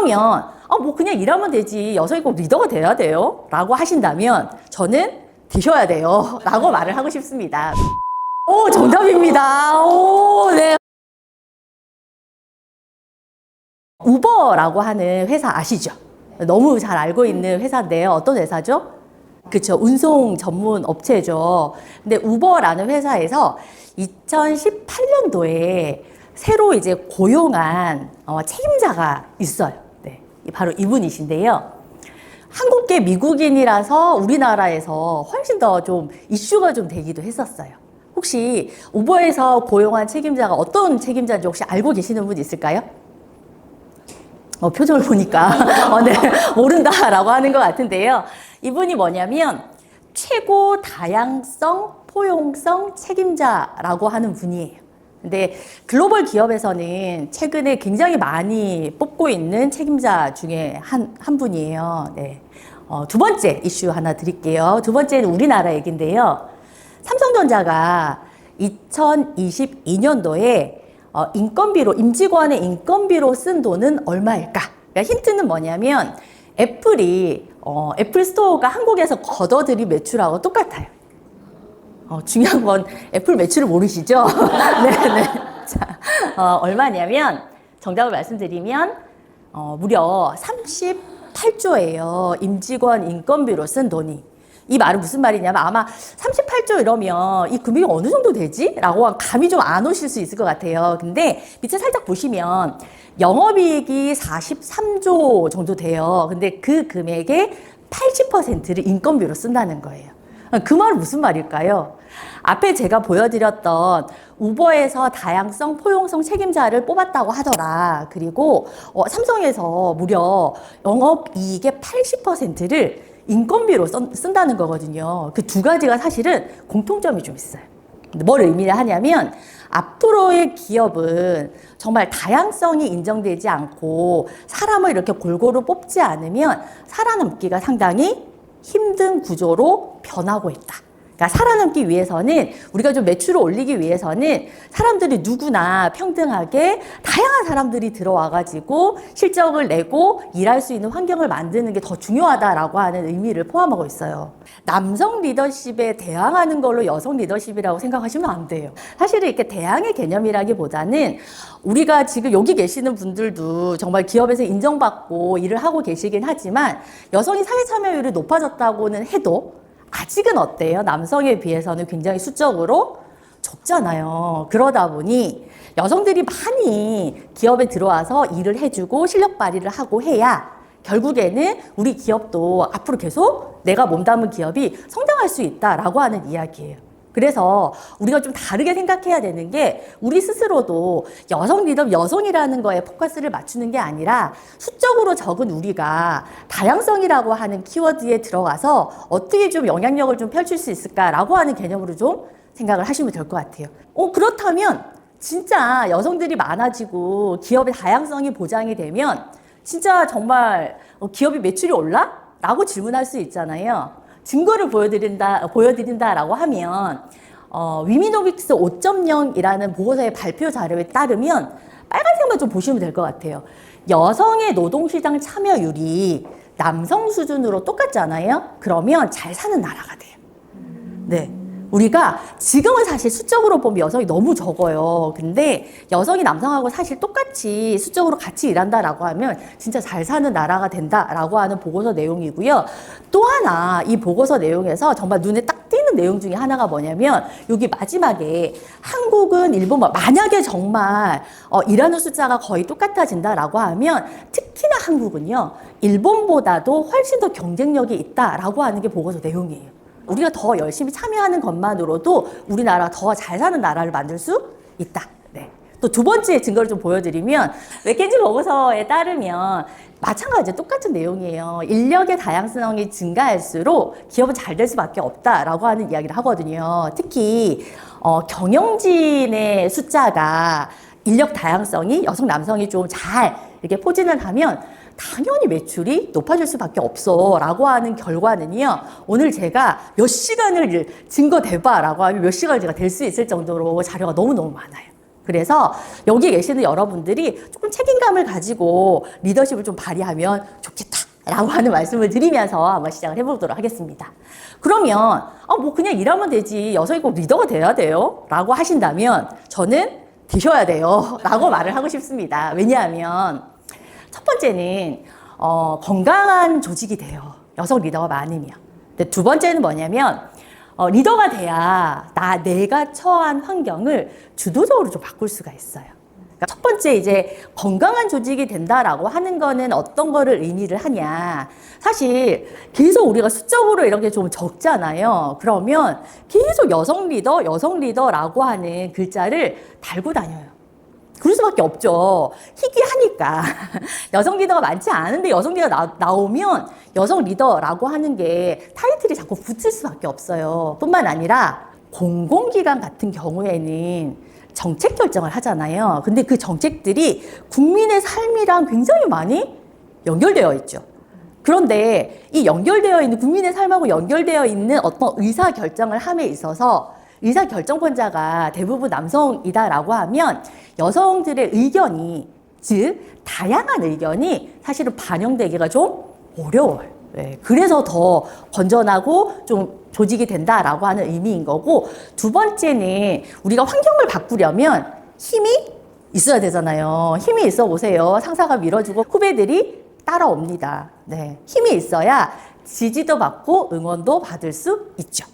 그러면 뭐 그냥 일하면 되지 여성이 꼭 리더가 돼야 돼요? 라고 하신다면 저는 되셔야 돼요 라고 말을 하고 싶습니다. 오, 정답입니다. 오, 네. 우버라고 하는 회사 아시죠? 너무 잘 알고 있는 회사인데요. 어떤 회사죠? 그쵸. 운송 전문 업체죠. 근데 우버라는 회사에서 2018년도에 새로 이제 고용한 책임자가 있어요. 네. 바로 이분이신데요. 한국계 미국인이라서 우리나라에서 훨씬 더 좀 이슈가 좀 되기도 했었어요. 혹시 우버에서 고용한 책임자가 어떤 책임자인지 혹시 알고 계시는 분 있을까요? 표정을 보니까 네, 모른다라고 하는 것 같은데요. 이분이 뭐냐면 최고 다양성 포용성 책임자라고 하는 분이에요. 근데 글로벌 기업에서는 최근에 굉장히 많이 뽑고 있는 책임자 중에 한 분이에요. 네. 두 번째 이슈 하나 드릴게요. 두 번째는 우리나라 얘기인데요. 삼성전자가 2022년도에 인건비로, 임직원의 인건비로 쓴 돈은 얼마일까? 그러니까 힌트는 뭐냐면 애플이 애플 스토어가 한국에서 걷어들인 매출하고 똑같아요. 중요한 건 애플 매출을 모르시죠? 네네. 자, 얼마냐면 정답을 말씀드리면 무려 38조예요. 임직원 인건비로 쓴 돈이. 이 말은 무슨 말이냐면 아마 38조 이러면 이 금액이 어느 정도 되지? 라고 감이 좀 안 오실 수 있을 것 같아요. 근데 밑에 살짝 보시면 영업이익이 43조 정도 돼요. 근데 그 금액의 80%를 인건비로 쓴다는 거예요. 그 말은 무슨 말일까요? 앞에 제가 보여드렸던 우버에서 다양성, 포용성 책임자를 뽑았다고 하더라. 그리고 삼성에서 무려 영업이익의 80%를 인건비로 쓴다는 거거든요. 그 두 가지가 사실은 공통점이 좀 있어요. 뭘 의미하냐면 앞으로의 기업은 정말 다양성이 인정되지 않고 사람을 이렇게 골고루 뽑지 않으면 살아남기가 상당히 힘든 구조로 변하고 있다. 그러니까 살아남기 위해서는 우리가 좀 매출을 올리기 위해서는 사람들이 누구나 평등하게 다양한 사람들이 들어와가지고 실적을 내고 일할 수 있는 환경을 만드는 게 더 중요하다라고 하는 의미를 포함하고 있어요. 남성 리더십에 대항하는 걸로 여성 리더십이라고 생각하시면 안 돼요. 사실은 이렇게 대항의 개념이라기보다는 우리가 지금 여기 계시는 분들도 정말 기업에서 인정받고 일을 하고 계시긴 하지만 여성이 사회 참여율이 높아졌다고는 해도 아직은 어때요? 남성에 비해서는 굉장히 수적으로 적잖아요. 그러다 보니 여성들이 많이 기업에 들어와서 일을 해주고 실력 발휘를 하고 해야 결국에는 우리 기업도 앞으로 계속 내가 몸담은 기업이 성장할 수 있다라고 하는 이야기예요. 그래서 우리가 좀 다르게 생각해야 되는 게 우리 스스로도 여성 리더, 여성이라는 거에 포커스를 맞추는 게 아니라 수적으로 적은 우리가 다양성이라고 하는 키워드에 들어가서 어떻게 좀 영향력을 좀 펼칠 수 있을까라고 하는 개념으로 좀 생각을 하시면 될 것 같아요. 그렇다면 진짜 여성들이 많아지고 기업의 다양성이 보장이 되면 진짜 정말 기업이 매출이 올라? 라고 질문할 수 있잖아요. 증거를 보여드린다라고 하면 위미노믹스 5.0이라는 보고서의 발표 자료에 따르면 빨간색만 좀 보시면 될 것 같아요. 여성의 노동시장 참여율이 남성 수준으로 똑같잖아요. 그러면 잘 사는 나라가 돼요. 네. 우리가 지금은 사실 수적으로 보면 여성이 너무 적어요. 근데 여성이 남성하고 사실 똑같이 수적으로 같이 일한다라고 하면 진짜 잘 사는 나라가 된다라고 하는 보고서 내용이고요. 또 하나 이 보고서 내용에서 정말 눈에 딱 띄는 내용 중에 하나가 뭐냐면 여기 마지막에 한국은 일본과 만약에 정말 일하는 숫자가 거의 똑같아진다라고 하면 특히나 한국은요 일본보다도 훨씬 더 경쟁력이 있다라고 하는 게 보고서 내용이에요. 우리가 더 열심히 참여하는 것만으로도 우리나라가 더 잘 사는 나라를 만들 수 있다. 네. 또 두 번째 증거를 좀 보여드리면 맥켄지 보고서에 따르면 마찬가지로 똑같은 내용이에요. 인력의 다양성이 증가할수록 기업은 잘 될 수밖에 없다라고 하는 이야기를 하거든요. 특히 경영진의 숫자가 인력 다양성이 여성 남성이 좀 잘 이렇게 포진을 하면 당연히 매출이 높아질 수밖에 없어 라고 하는 결과는요 오늘 제가 몇 시간을 증거 대봐라고 하면 몇 시간을 제가 될 수 있을 정도로 자료가 너무너무 많아요. 그래서 여기 계시는 여러분들이 조금 책임감을 가지고 리더십을 좀 발휘하면 좋겠다라고 하는 말씀을 드리면서 한번 시작을 해보도록 하겠습니다. 그러면 뭐 그냥 일하면 되지 여성이 꼭 리더가 돼야 돼요? 라고 하신다면 저는 되셔야 돼요 라고 말을 하고 싶습니다. 왜냐하면 첫 번째는 건강한 조직이 돼요. 여성 리더가 많으면. 근데 두 번째는 뭐냐면 리더가 돼야 내가 처한 환경을 주도적으로 좀 바꿀 수가 있어요. 그러니까 첫 번째 이제 건강한 조직이 된다라고 하는 거는 어떤 거를 의미를 하냐. 사실 계속 우리가 수적으로 이런 게 좀 적잖아요. 그러면 계속 여성 리더라고 하는 글자를 달고 다녀요. 그럴 수밖에 없죠. 희귀하니까. 여성 리더가 많지 않은데 여성 리더가 나오면 여성 리더라고 하는 게 타이틀이 자꾸 붙을 수밖에 없어요. 뿐만 아니라 공공기관 같은 경우에는 정책 결정을 하잖아요. 근데 그 정책들이 국민의 삶이랑 굉장히 많이 연결되어 있죠. 그런데 이 연결되어 있는 국민의 삶하고 연결되어 있는 어떤 의사 결정을 함에 있어서 의사결정권자가 대부분 남성이다라고 하면 여성들의 의견이, 즉 다양한 의견이 사실은 반영되기가 좀 어려워요. 네, 그래서 더 건전하고 좀 조직이 된다라고 하는 의미인 거고, 두 번째는 우리가 환경을 바꾸려면 힘이 있어야 되잖아요. 힘이 있어 보세요. 상사가 밀어주고 후배들이 따라옵니다. 네, 힘이 있어야 지지도 받고 응원도 받을 수 있죠.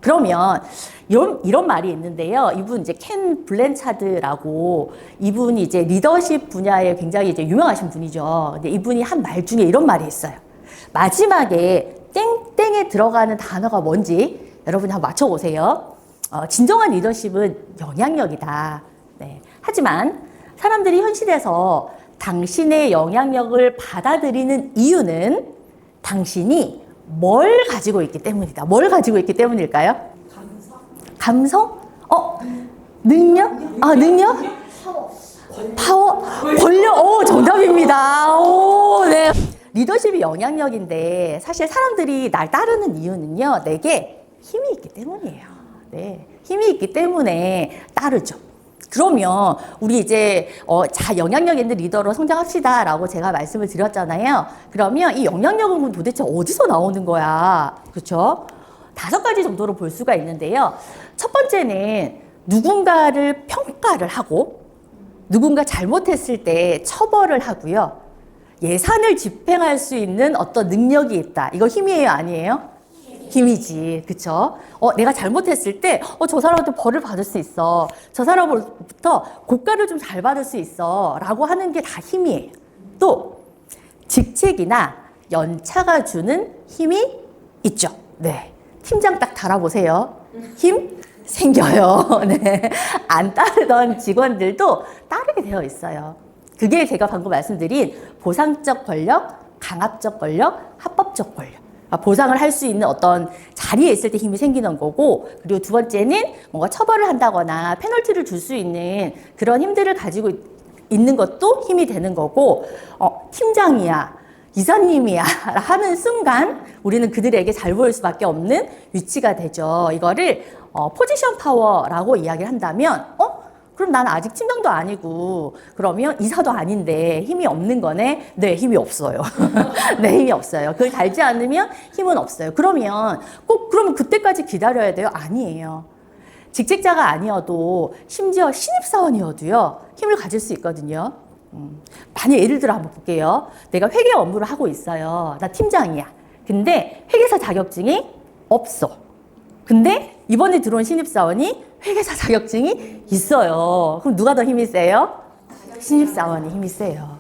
그러면 이런 말이 있는데요. 이분 이제 켄 블랜차드라고, 이분이 이제 리더십 분야에 굉장히 이제 유명하신 분이죠. 근데 이분이 한 말 중에 이런 말이 있어요. 마지막에 땡땡에 들어가는 단어가 뭔지 여러분이 한번 맞춰보세요. 진정한 리더십은 영향력이다. 네. 하지만 사람들이 현실에서 당신의 영향력을 받아들이는 이유는 당신이 뭘 가지고 있기 때문이다. 뭘 가지고 있기 때문일까요? 감성? 능력? 능력? 파워? 권력? 정답입니다. 네. 리더십이 영향력인데 사실 사람들이 날 따르는 이유는요, 내게 힘이 있기 때문이에요. 네. 힘이 있기 때문에 따르죠. 그러면 우리 이제 영향력 있는 리더로 성장합시다라고 제가 말씀을 드렸잖아요. 그러면 이 영향력은 도대체 어디서 나오는 거야? 그렇죠? 5가지 정도로 볼 수가 있는데요. 첫 번째는 누군가를 평가를 하고, 누군가 잘못했을 때 처벌을 하고요. 예산을 집행할 수 있는 어떤 능력이 있다. 이거 힘이에요, 아니에요? 힘이지, 그쵸? 내가 잘못했을 때, 저 사람한테 벌을 받을 수 있어. 저 사람으로부터 고가를 좀 잘 받을 수 있어. 라고 하는 게 다 힘이에요. 또, 직책이나 연차가 주는 힘이 있죠. 네. 팀장 딱 달아보세요. 힘 생겨요. 네. 안 따르던 직원들도 따르게 되어 있어요. 그게 제가 방금 말씀드린 보상적 권력, 강압적 권력, 합법적 권력. 보상을 할 수 있는 어떤 자리에 있을 때 힘이 생기는 거고, 그리고 두 번째는 뭔가 처벌을 한다거나 페널티를 줄 수 있는 그런 힘들을 가지고 있는 것도 힘이 되는 거고, 팀장이야, 이사님이야 하는 순간 우리는 그들에게 잘 보일 수밖에 없는 위치가 되죠. 이거를 포지션 파워라고 이야기를 한다면, 그럼 나는 아직 팀장도 아니고 그러면 이사도 아닌데 힘이 없는 거네? 네, 힘이 없어요. 네, 힘이 없어요. 그걸 달지 않으면 힘은 없어요. 그러면 그러면 그때까지 기다려야 돼요? 아니에요. 직책자가 아니어도 심지어 신입사원이어도요, 힘을 가질 수 있거든요. 만약 예를 들어 한번 볼게요. 내가 회계 업무를 하고 있어요. 나 팀장이야. 근데 회계사 자격증이 없어. 근데 이번에 들어온 신입사원이 회계사 자격증이 있어요. 그럼 누가 더 힘이 세요? 신입사원이 힘이 세요.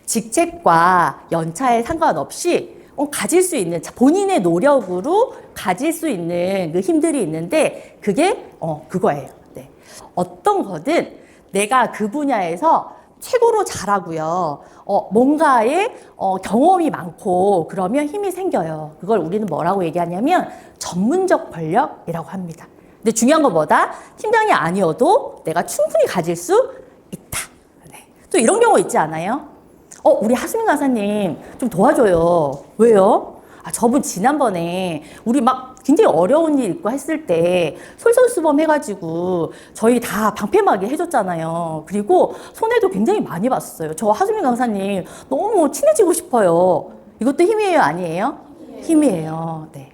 직책과 연차에 상관없이 가질 수 있는, 본인의 노력으로 가질 수 있는 그 힘들이 있는데, 그게 그거예요. 네. 어떤 거든 내가 그 분야에서 최고로 잘하고요. 뭔가에 경험이 많고 그러면 힘이 생겨요. 그걸 우리는 뭐라고 얘기하냐면 전문적 권력이라고 합니다. 근데 중요한 건 뭐다? 팀장이 아니어도 내가 충분히 가질 수 있다. 네. 또 이런 경우 있지 않아요? 우리 하수민 강사님 좀 도와줘요. 왜요? 저분 지난번에 우리 막 굉장히 어려운 일 있고 했을 때 솔선수범 해가지고 저희 다 방패막이 해줬잖아요. 그리고 손해도 굉장히 많이 봤어요. 저 하수민 강사님 너무 친해지고 싶어요. 이것도 힘이에요, 아니에요? 힘이에요. 네.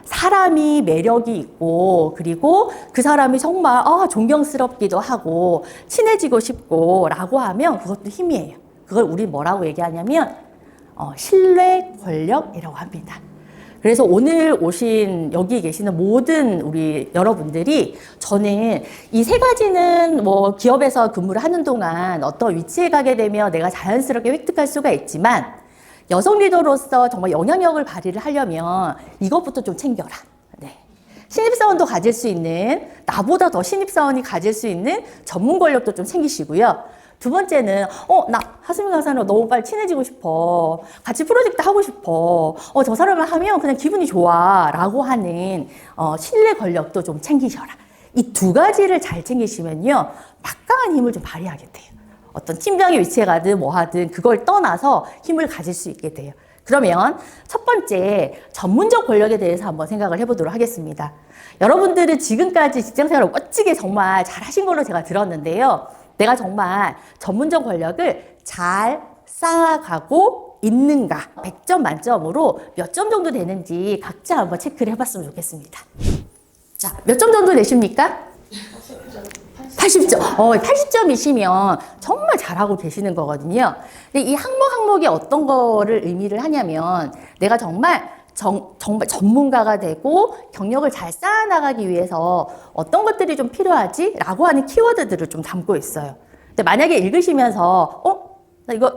사람이 매력이 있고 그리고 그 사람이 정말 존경스럽기도 하고 친해지고 싶고 라고 하면 그것도 힘이에요. 그걸 우리 뭐라고 얘기하냐면 신뢰 권력이라고 합니다. 그래서 오늘 오신 여기 계시는 모든 우리 여러분들이 저는 이 세 가지는 뭐 기업에서 근무를 하는 동안 어떤 위치에 가게 되면 내가 자연스럽게 획득할 수가 있지만 여성 리더로서 정말 영향력을 발휘를 하려면 이것부터 좀 챙겨라. 네. 신입사원도 가질 수 있는, 나보다 더 신입사원이 가질 수 있는 전문 권력도 좀 챙기시고요. 두 번째는, 나 하수민 강사는 너무 빨리 친해지고 싶어. 같이 프로젝트 하고 싶어. 저 사람을 하면 그냥 기분이 좋아. 라고 하는, 신뢰 권력도 좀 챙기셔라. 이 두 가지를 잘 챙기시면요. 막강한 힘을 좀 발휘하게 돼요. 어떤 팀장의 위치에 가든 뭐 하든 그걸 떠나서 힘을 가질 수 있게 돼요. 그러면 첫 번째 전문적 권력에 대해서 한번 생각을 해보도록 하겠습니다. 여러분들은 지금까지 직장생활을 멋지게 정말 잘 하신 걸로 제가 들었는데요. 내가 정말 전문적 권력을 잘 쌓아가고 있는가? 100점 만점으로 몇 점 정도 되는지 각자 한번 체크를 해봤으면 좋겠습니다. 자, 몇 점 정도 되십니까? 80점. 80점이시면 정말 잘하고 계시는 거거든요. 근데 이 항목이 어떤 거를 의미를 하냐면 내가 정말 전문가가 되고 경력을 잘 쌓아나가기 위해서 어떤 것들이 좀 필요하지? 라고 하는 키워드들을 좀 담고 있어요. 근데 만약에 읽으시면서 나 이거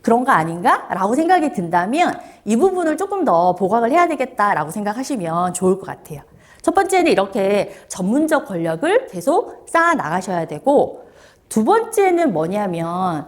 그런 거 아닌가? 라고 생각이 든다면 이 부분을 조금 더 보강을 해야 되겠다라고 생각하시면 좋을 것 같아요. 첫 번째는 이렇게 전문적 권력을 계속 쌓아 나가셔야 되고, 두 번째는 뭐냐면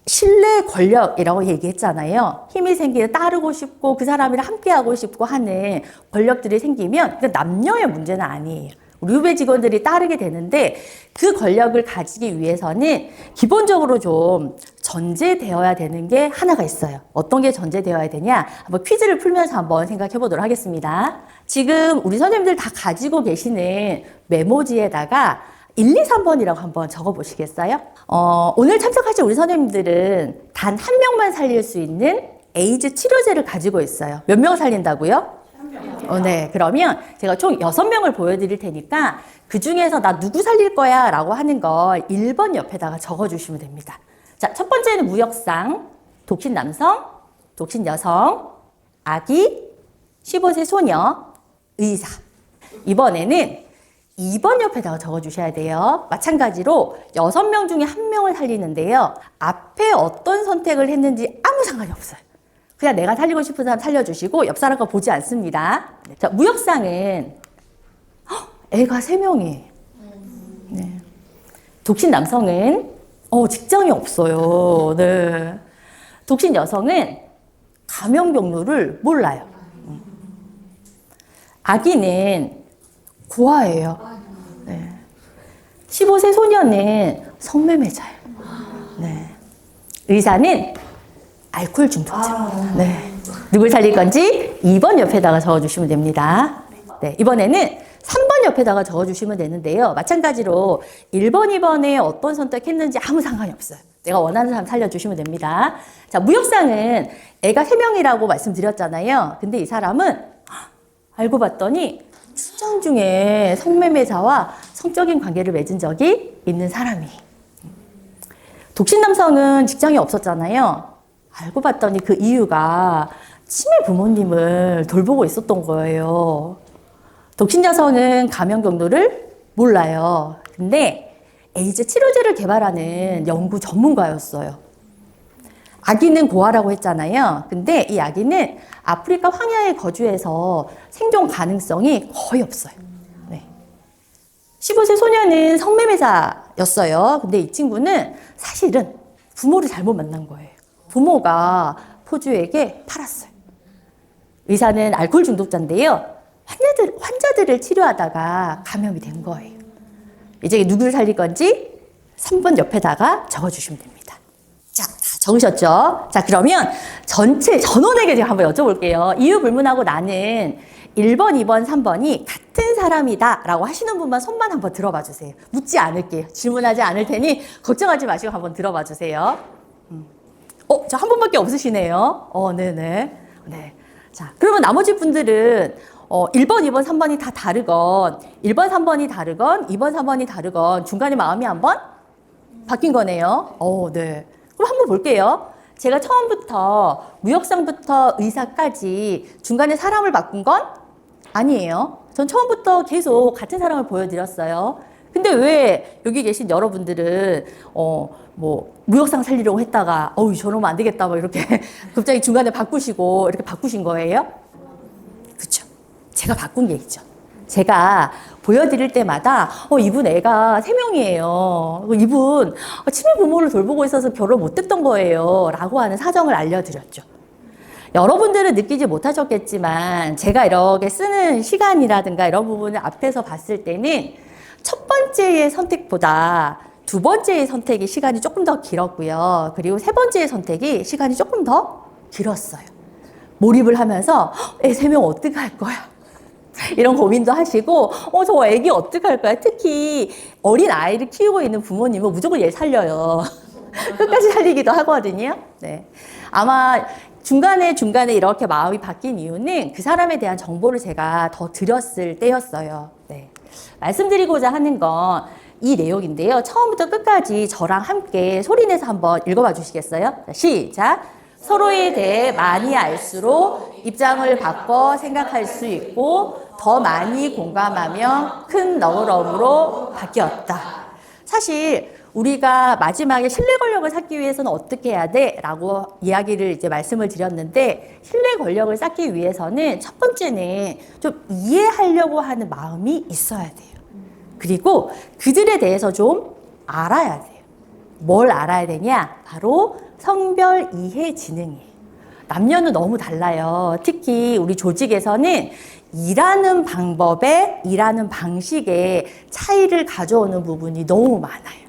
신뢰 권력이라고 얘기했잖아요. 힘이 생기면 따르고 싶고 그 사람이랑 함께하고 싶고 하는 권력들이 생기면 남녀의 문제는 아니에요. 우리 후배 직원들이 따르게 되는데 그 권력을 가지기 위해서는 기본적으로 좀 전제되어야 되는 게 하나가 있어요. 어떤 게 전제되어야 되냐? 한번 퀴즈를 풀면서 한번 생각해 보도록 하겠습니다. 지금 우리 선생님들 다 가지고 계시는 메모지에다가 1, 2, 3번이라고 한번 적어 보시겠어요? 오늘 참석하신 우리 선생님들은 단 한 명만 살릴 수 있는 에이즈 치료제를 가지고 있어요. 몇 명 살린다고요? 네. 그러면 제가 총 6명을 보여드릴 테니까 그 중에서 나 누구 살릴 거야 라고 하는 걸 1번 옆에다가 적어주시면 됩니다. 자, 첫 번째는 무역상, 독신 남성, 독신 여성, 아기, 15세 소녀, 의사. 이번에는 2번 옆에다가 적어주셔야 돼요. 마찬가지로 6명 중에 1명을 살리는데요. 앞에 어떤 선택을 했는지 아무 상관이 없어요. 그냥 내가 살리고 싶은 사람 살려주시고 옆 사람 거 보지 않습니다. 자, 무역상은 애가 3명이에요. 네. 독신 남성은 직장이 없어요. 네. 독신 여성은 감염 경로를 몰라요. 아기는 고아예요. 네. 15세 소녀는 성매매자예요. 네. 의사는 알코올 중독자. 네. 누굴 살릴 건지 2번 옆에다가 적어주시면 됩니다. 네. 이번에는 3번 옆에다가 적어주시면 되는데요. 마찬가지로 1번, 2번에 어떤 선택했는지 아무 상관이 없어요. 내가 원하는 사람 살려주시면 됩니다. 자, 무역상은 애가 3명이라고 말씀드렸잖아요. 근데 이 사람은 알고 봤더니 출장 중에 성매매자와 성적인 관계를 맺은 적이 있는 사람이. 독신 남성은 직장이 없었잖아요. 알고 봤더니 그 이유가 치매 부모님을 돌보고 있었던 거예요. 독신 여성은 감염 경로를 몰라요. 근데 에이즈 치료제를 개발하는 연구 전문가였어요. 아기는 고아라고 했잖아요. 근데 이 아기는 아프리카 황야에 거주해서 생존 가능성이 거의 없어요. 네. 15세 소녀는 성매매자였어요. 근데 이 친구는 사실은 부모를 잘못 만난 거예요. 부모가 포주에게 팔았어요. 의사는 알코올 중독자인데요. 환자들을 치료하다가 감염이 된 거예요. 이제 누구를 살릴 건지 3번 옆에다가 적어주시면 됩니다. 자, 다 적으셨죠? 자, 그러면 전체 전원에게 제가 한번 여쭤볼게요. 이유 불문하고 나는 1번, 2번, 3번이 같은 사람이다 라고 하시는 분만 손만 한번 들어봐 주세요. 묻지 않을게요. 질문하지 않을 테니 걱정하지 마시고 한번 들어봐 주세요. 저 한 분밖에 없으시네요. 네네. 네. 자, 그러면 나머지 분들은 1번, 2번, 3번이 다 다르건 1번, 3번이 다르건 2번, 3번이 다르건 중간에 마음이 한번 바뀐 거네요. 네. 그럼 한번 볼게요. 제가 처음부터 무역상부터 의사까지 중간에 사람을 바꾼 건 아니에요. 전 처음부터 계속 같은 사람을 보여드렸어요. 근데 왜 여기 계신 여러분들은 뭐 무역상 살리려고 했다가 저러면 안 되겠다 뭐 이렇게 갑자기 중간에 바꾸시고 이렇게 바꾸신 거예요? 그렇죠. 제가 바꾼 게 있죠. 제가 보여드릴 때마다 이분 애가 3명이에요. 이분 치매 부모를 돌보고 있어서 결혼 못했던 거예요. 라고 하는 사정을 알려드렸죠. 여러분들은 느끼지 못하셨겠지만 제가 이렇게 쓰는 시간이라든가 이런 부분을 앞에서 봤을 때는 첫 번째의 선택보다 두 번째의 선택이 시간이 조금 더 길었고요. 그리고 세 번째의 선택이 시간이 조금 더 길었어요. 몰입을 하면서 애 3명 어떻게 할 거야? 이런 고민도 하시고 저 애기 어떻게 할 거야? 특히 어린 아이를 키우고 있는 부모님은 무조건 얘 살려요. 끝까지 살리기도 하거든요. 네. 아마 중간에 이렇게 마음이 바뀐 이유는 그 사람에 대한 정보를 제가 더 드렸을 때였어요. 네. 말씀드리고자 하는 건 이 내용인데요. 처음부터 끝까지 저랑 함께 소리내서 한번 읽어봐 주시겠어요? 자, 시작! 서로에 대해 많이 알수록 입장을 바꿔 생각할 수 있고 더 많이 공감하며 큰 너그러움으로 바뀌었다. 사실 우리가 마지막에 신뢰 권력을 쌓기 위해서는 어떻게 해야 돼? 라고 이야기를 이제 말씀을 드렸는데 신뢰 권력을 쌓기 위해서는 첫 번째는 좀 이해하려고 하는 마음이 있어야 돼요. 그리고 그들에 대해서 좀 알아야 돼요. 뭘 알아야 되냐? 바로 성별 이해 지능이에요. 남녀는 너무 달라요. 특히 우리 조직에서는 일하는 방법에, 일하는 방식에 차이를 가져오는 부분이 너무 많아요.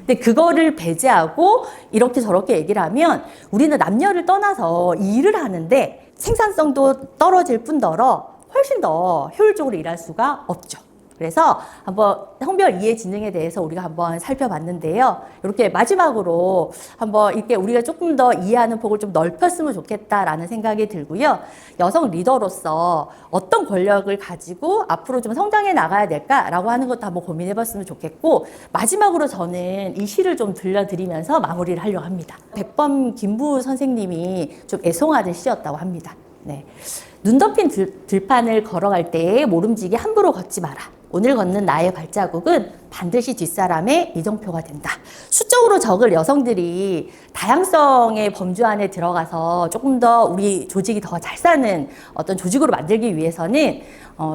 근데 그거를 배제하고 이렇게 저렇게 얘기를 하면 우리는 남녀를 떠나서 일을 하는데 생산성도 떨어질 뿐더러 훨씬 더 효율적으로 일할 수가 없죠. 그래서 한번 성별 이해 지능에 대해서 우리가 한번 살펴봤는데요. 이렇게 마지막으로 한번 이렇게 우리가 조금 더 이해하는 폭을 좀 넓혔으면 좋겠다라는 생각이 들고요. 여성 리더로서 어떤 권력을 가지고 앞으로 좀 성장해 나가야 될까라고 하는 것도 한번 고민해 봤으면 좋겠고, 마지막으로 저는 이 시를 좀 들려드리면서 마무리를 하려고 합니다. 백범 김부 선생님이 좀 애송하는 시였다고 합니다. 네. 눈 덮인 들판을 걸어갈 때에 모름지기 함부로 걷지 마라. 오늘 걷는 나의 발자국은 반드시 뒷사람의 이정표가 된다. 수적으로 적을 여성들이 다양성의 범주 안에 들어가서 조금 더 우리 조직이 더 잘 사는 어떤 조직으로 만들기 위해서는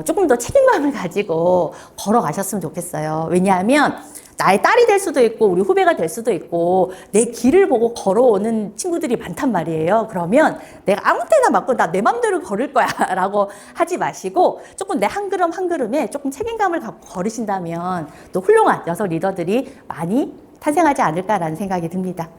조금 더 책임감을 가지고 걸어가셨으면 좋겠어요. 왜냐하면 나의 딸이 될 수도 있고 우리 후배가 될 수도 있고 내 길을 보고 걸어오는 친구들이 많단 말이에요. 그러면 내가 아무 때나 맞고 나 내 맘대로 걸을 거야 라고 하지 마시고 조금 내 한 걸음 한 걸음에 조금 책임감을 갖고 걸으신다면 또 훌륭한 여성 리더들이 많이 탄생하지 않을까라는 생각이 듭니다.